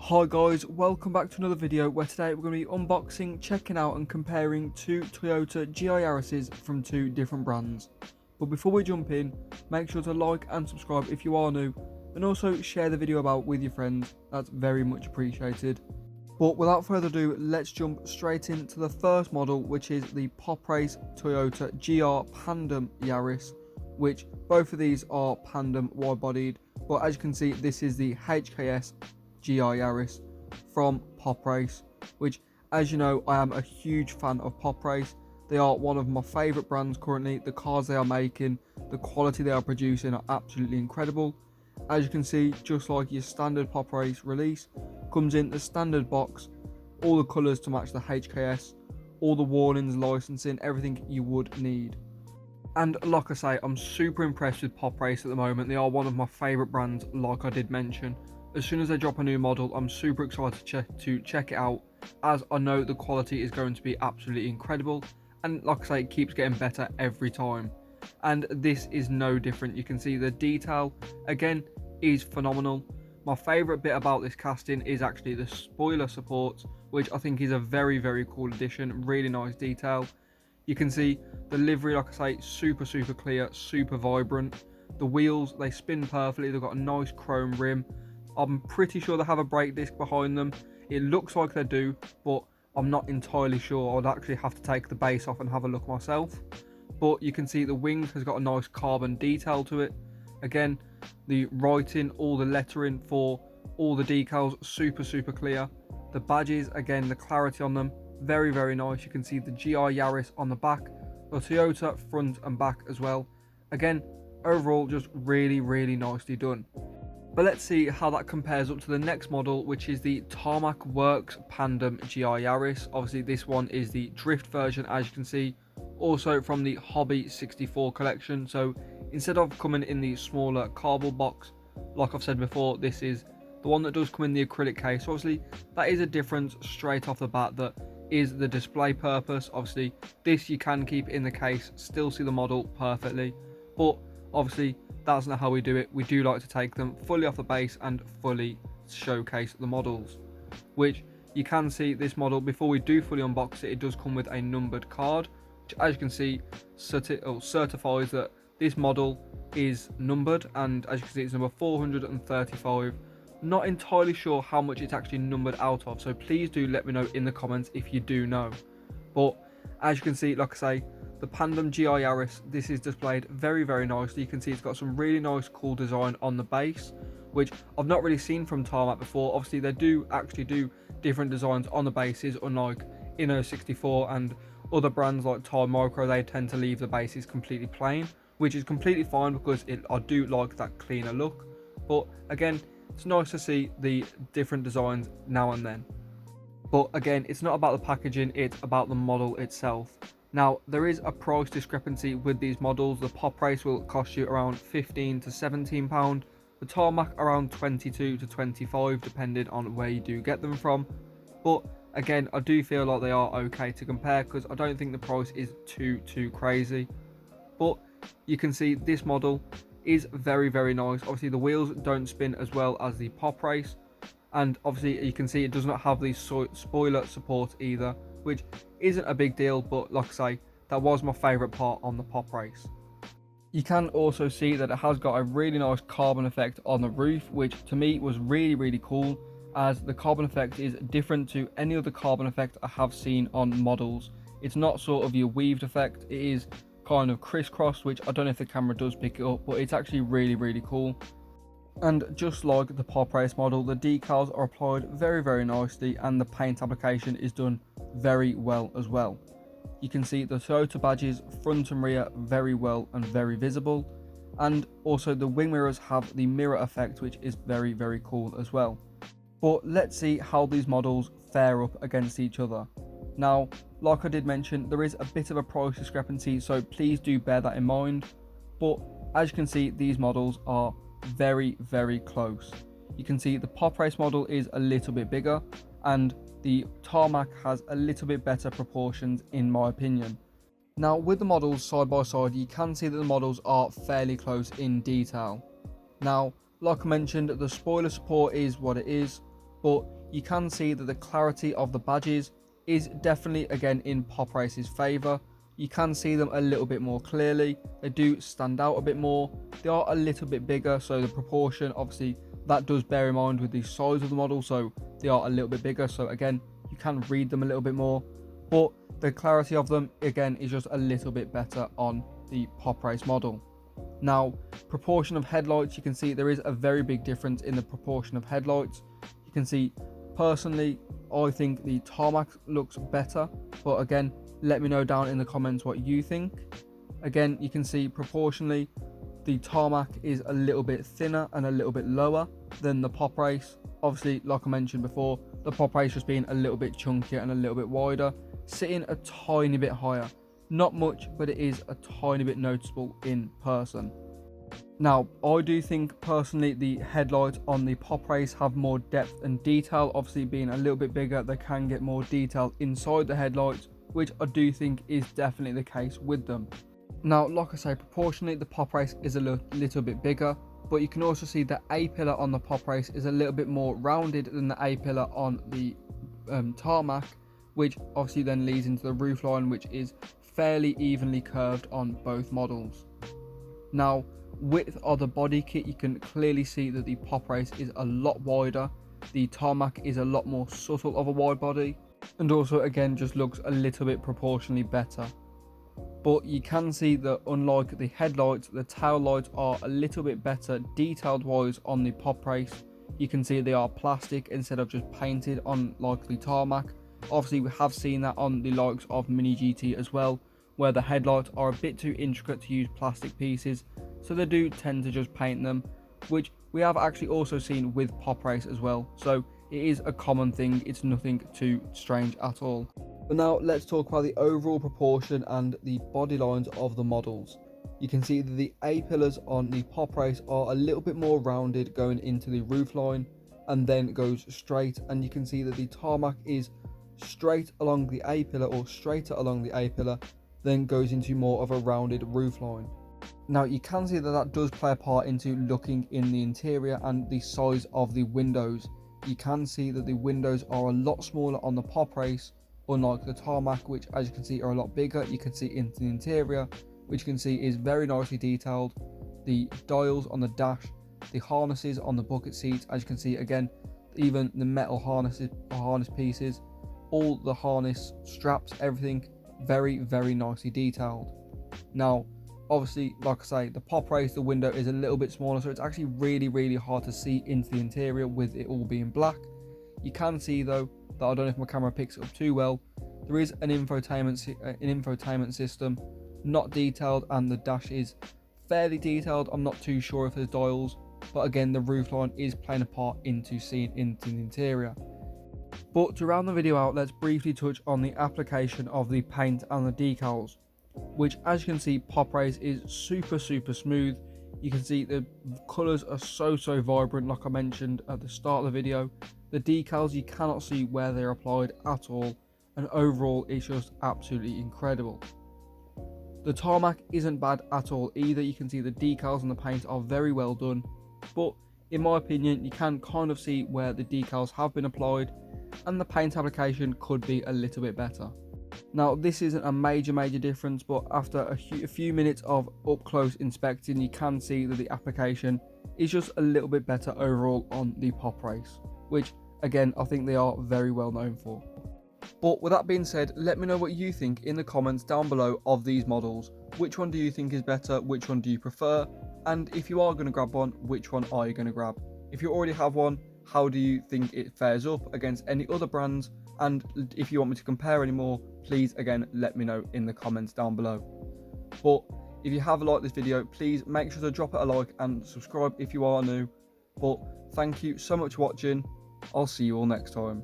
Hi guys, welcome back to another video where today we're going to be unboxing, checking out and comparing two Toyota GI Yarises from two different brands. But before we jump in, make sure to like and subscribe if you are new, and also share the video about with your friends, that's very much appreciated. But without further ado, let's jump straight into the first model, which is the Pop Race Toyota GR Pandem Yaris, which both of these are Pandem wide bodied, but as you can see this is the HKS GI Yaris from Pop Race, which, as you know, I am a huge fan of Pop Race. They are one of my favourite brands currently. The cars they are making, the quality they are producing are absolutely incredible. As you can see, just like your standard Pop Race release, comes in the standard box, all the colours to match the HKS, all the warnings, licensing, everything you would need. And like I say, I'm super impressed with Pop Race at the moment. They are one of my favourite brands, like I did mention. As soon as they drop a new model, I'm super excited to check it out, as I know the quality is going to be absolutely incredible, and like I say, it keeps getting better every time, and this is no different. You can see the detail again is phenomenal. My favourite bit about this casting is actually the spoiler support, which I think is a very cool addition. Really nice detail. You can see the livery, like I say, super clear, super vibrant. The wheels, they spin perfectly. They've got a nice chrome rim. I'm pretty sure they have a brake disc behind them. It looks like they do, but I'm not entirely sure. I'd actually have to take the base off and have a look myself. But you can see the wing has got a nice carbon detail to it. Again, the writing, all the lettering for all the decals, super clear. The badges, again, the clarity on them, very nice. You can see the GI Yaris on the back, the Toyota front and back as well. Again, overall, just really nicely done. But let's see how that compares up to the next model, which is the Tarmac Works Pandem GI Yaris. Obviously this one is the drift version, as you can see, also from the Hobby 64 collection. So instead of coming in the smaller cardboard box, like I've said before, this is the one that does come in the acrylic case. So obviously that is a difference straight off the bat. That is the display purpose. Obviously this you can keep in the case, still see the model perfectly, but obviously that's not how we do it. We do like to take them fully off the base and fully showcase the models, which you can see this model, before we do fully unbox it, it does come with a numbered card, which as you can see certifies that this model is numbered, and as you can see it's number 435. Not entirely sure how much it's actually numbered out of, so please do let me know in the comments if you do know. But as you can see, like I say, the Pandem GI Yaris, this is displayed very nicely. You can see it's got some really nice cool design on the base, which I've not really seen from Tarmac before. Obviously they do actually do different designs on the bases, unlike Inno 64 and other brands like Tarmac, they tend to leave the bases completely plain, which is completely fine because I do like that cleaner look. But again, it's nice to see the different designs now and then. But again, it's not about the packaging, it's about the model itself. Now, there is a price discrepancy with these models. The Pop Race will cost you around £15 to £17. The Tarmac around £22 to £25, depending on where you do get them from. But again, I do feel like they are okay to compare, because I don't think the price is too crazy. But you can see this model is very nice. Obviously the wheels don't spin as well as the Pop Race, and obviously you can see it does not have the spoiler support either, which isn't a big deal, but like I say, that was my favourite part on the Pop Race. You can also see that it has got a really nice carbon effect on the roof, which to me was really cool, as the carbon effect is different to any other carbon effect I have seen on models. It's not sort of your weaved effect, it is kind of crisscross, which I don't know if the camera does pick it up, but it's actually really cool. And just like the Pop Race model, the decals are applied very nicely, and the paint application is done very well as well. You can see the Toyota badges front and rear very well and very visible, and also the wing mirrors have the mirror effect, which is very cool as well. But let's see how these models fare up against each other. Now, like I did mention, there is a bit of a price discrepancy, so please do bear that in mind. But as you can see, these models are very close. You can see the Pop Race model is a little bit bigger, and the Tarmac has a little bit better proportions in my opinion. Now with the models side by side, you can see that the models are fairly close in detail. Now like I mentioned, the spoiler support is what it is, but you can see that the clarity of the badges is definitely again in Pop Race's favour. You can see them a little bit more clearly. They do stand out a bit more. They are a little bit bigger, so the proportion, obviously, that does bear in mind with the size of the model, so they are a little bit bigger. So again, you can read them a little bit more, but the clarity of them again is just a little bit better on the Pop Race model. Now, proportion of headlights, you can see there is a very big difference in the proportion of headlights. You can see, personally, I think the Tarmac looks better, but again, let me know down in the comments what you think. Again, you can see proportionally the Tarmac is a little bit thinner and a little bit lower than the Pop Race. Obviously, like I mentioned before, the Pop Race just being a little bit chunkier and a little bit wider, sitting a tiny bit higher. Not much, but it is a tiny bit noticeable in person. Now, I do think personally the headlights on the Pop Race have more depth and detail. Obviously, being a little bit bigger, they can get more detail inside the headlights, which I do think is definitely the case with them. Now, like I say, proportionally the Pop Race is a little bit bigger, but you can also see the A-pillar on the Pop Race is a little bit more rounded than the A-pillar on the Tarmac, which obviously then leads into the roofline, which is fairly evenly curved on both models. Now, width of the body kit, you can clearly see that the Pop Race is a lot wider. The Tarmac is a lot more subtle of a wide body, and also again just looks a little bit proportionally better. But you can see that unlike the headlights, the tail lights are a little bit better detailed wise on the Pop Race. You can see they are plastic instead of just painted on like the Tarmac. Obviously, we have seen that on the likes of Mini GT as well, where the headlights are a bit too intricate to use plastic pieces, so they do tend to just paint them, which we have actually also seen with Pop Race as well. So it is a common thing, it's nothing too strange at all. But now let's talk about the overall proportion and the body lines of the models. You can see that the A-pillars on the Pop Race are a little bit more rounded going into the roofline and then goes straight, and you can see that the Tarmac is straight along the A-pillar, or straighter along the A-pillar, then goes into more of a rounded roofline. Now you can see that that does play a part into looking in the interior and the size of the windows. You can see that the windows are a lot smaller on the Pop Race, unlike the Tarmac, which as you can see are a lot bigger. You can see into the interior, which you can see is very nicely detailed. The dials on the dash, the harnesses on the bucket seats, as you can see again, even the metal harness pieces, all the harness straps, everything very nicely detailed. Now obviously, like I say, the Pop Race, the window is a little bit smaller, so it's actually really hard to see into the interior with it all being black. You can see though that, I don't know if my camera picks it up too well, there is an infotainment system, not detailed, and the dash is fairly detailed. I'm not too sure if there's dials, but again the roofline is playing a part into seeing into the interior. But to round the video out, let's briefly touch on the application of the paint and the decals, which as you can see, Pop Race is super smooth. You can see the colours are so vibrant, like I mentioned at the start of the video. The decals, you cannot see where they're applied at all, and overall it's just absolutely incredible. The Tarmac isn't bad at all either. You can see the decals and the paint are very well done, but in my opinion you can kind of see where the decals have been applied, and the paint application could be a little bit better. Now this isn't a major difference, but after a few minutes of up close inspecting, you can see that the application is just a little bit better overall on the Pop Race, which again I think they are very well known for. But with that being said, let me know what you think in the comments down below of these models. Which one do you think is better? Which one do you prefer? And if you are going to grab one, which one are you going to grab? If you already have one, how do you think it fares up against any other brands? And if you want me to compare any more, please again let me know in the comments down below. But if you have liked this video, please make sure to drop it a like and subscribe if you are new. But thank you so much for watching. I'll see you all next time.